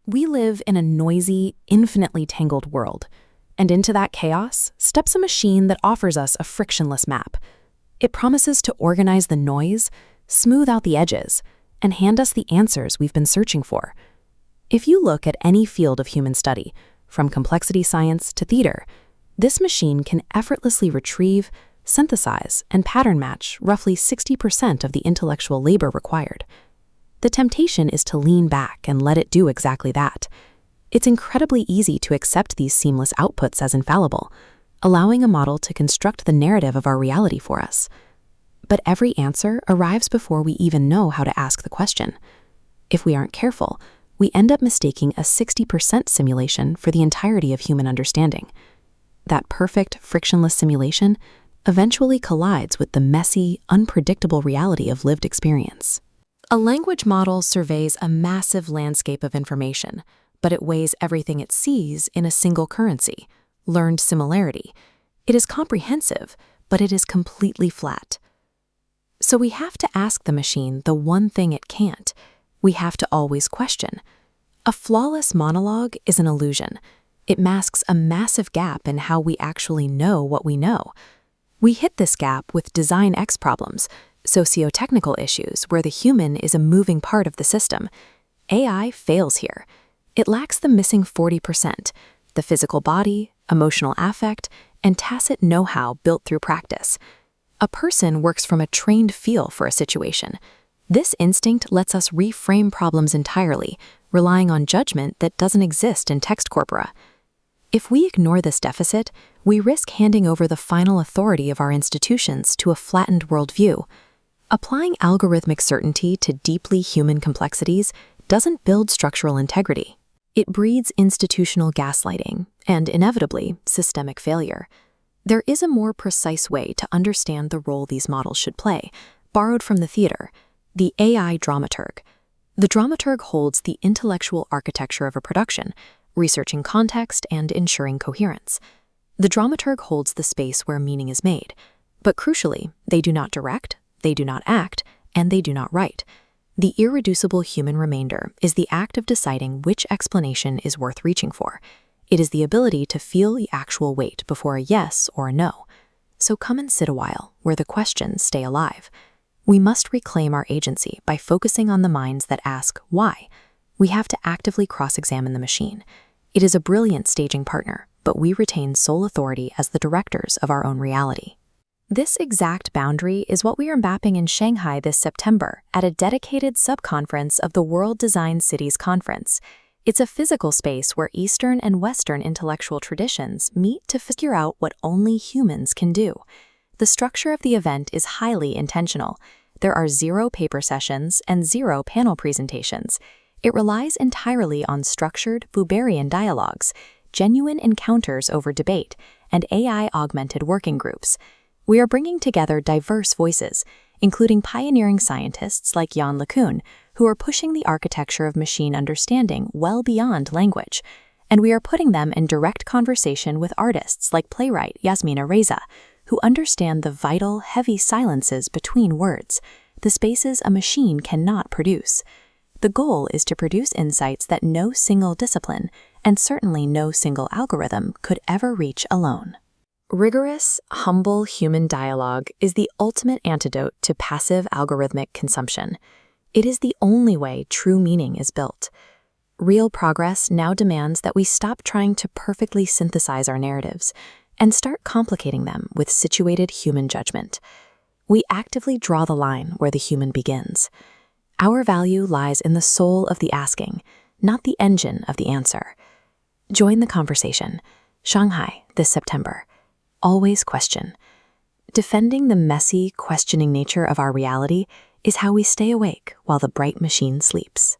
We live in a noisy, infinitely tangled world, and into that chaos steps a machine that offers us a frictionless map. It promises to organize the noise, smooth out the edges, and hand us the answers we've been searching for. If you look at any field of human study, from complexity science to theater, this machine can effortlessly retrieve, synthesize, and pattern match roughly 60% of the intellectual labor required. The temptation is to lean back and let it do exactly that. It's incredibly easy to accept these seamless outputs as infallible, allowing a model to construct the narrative of our reality for us. But every answer arrives before we even know how to ask the question. If we aren't careful, we end up mistaking a 60% simulation for the entirety of human understanding. That perfect, frictionless simulation eventually collides with the messy, unpredictable reality of lived experience. A language model surveys a massive landscape of information, but it weighs everything it sees in a single currency, learned similarity. It is comprehensive, but it is completely flat. So we have to ask the machine the one thing it can't. We have to always question. A flawless monologue is an illusion. It masks a massive gap in how we actually know what we know. We hit this gap with Design X problems, socio-technical issues where the human is a moving part of the system. AI fails here. It lacks the missing 40%, the physical body, emotional affect, and tacit know-how built through practice. A person works from a trained feel for a situation. This instinct lets us reframe problems entirely, relying on judgment that doesn't exist in text corpora. If we ignore this deficit, we risk handing over the final authority of our institutions to a flattened worldview. Applying algorithmic certainty to deeply human complexities doesn't build structural integrity. It breeds institutional gaslighting and, inevitably, systemic failure. There is a more precise way to understand the role these models should play, borrowed from the theater: the AI dramaturg. The dramaturg holds the intellectual architecture of a production, researching context and ensuring coherence. The dramaturg holds the space where meaning is made, but crucially, they do not direct, they do not act, and they do not write. The irreducible human remainder is the act of deciding which explanation is worth reaching for. It is the ability to feel the actual weight before a yes or a no. So come and sit a while, where the questions stay alive. We must reclaim our agency by focusing on the minds that ask why. We have to actively cross-examine the machine. It is a brilliant staging partner, but we retain sole authority as the directors of our own reality. This exact boundary is what we are mapping in Shanghai this September at a dedicated subconference of the World Design Cities Conference. It's a physical space where Eastern and Western intellectual traditions meet to figure out what only humans can do. The structure of the event is highly intentional. There are 0 paper sessions and 0 panel presentations. It relies entirely on structured Weberian dialogues, genuine encounters over debate, and AI-augmented working groups. We are bringing together diverse voices, including pioneering scientists like Yann LeCun, who are pushing the architecture of machine understanding well beyond language. And we are putting them in direct conversation with artists like playwright Yasmina Reza, who understand the vital, heavy silences between words, the spaces a machine cannot produce. The goal is to produce insights that no single discipline, and certainly no single algorithm, could ever reach alone. Rigorous, humble human dialogue is the ultimate antidote to passive algorithmic consumption. It is the only way true meaning is built. Real progress now demands that we stop trying to perfectly synthesize our narratives and start complicating them with situated human judgment. We actively draw the line where the human begins. Our value lies in the soul of the asking, not the engine of the answer. Join the conversation. Shanghai, this September. Always question. Defending the messy, questioning nature of our reality is how we stay awake while the bright machine sleeps.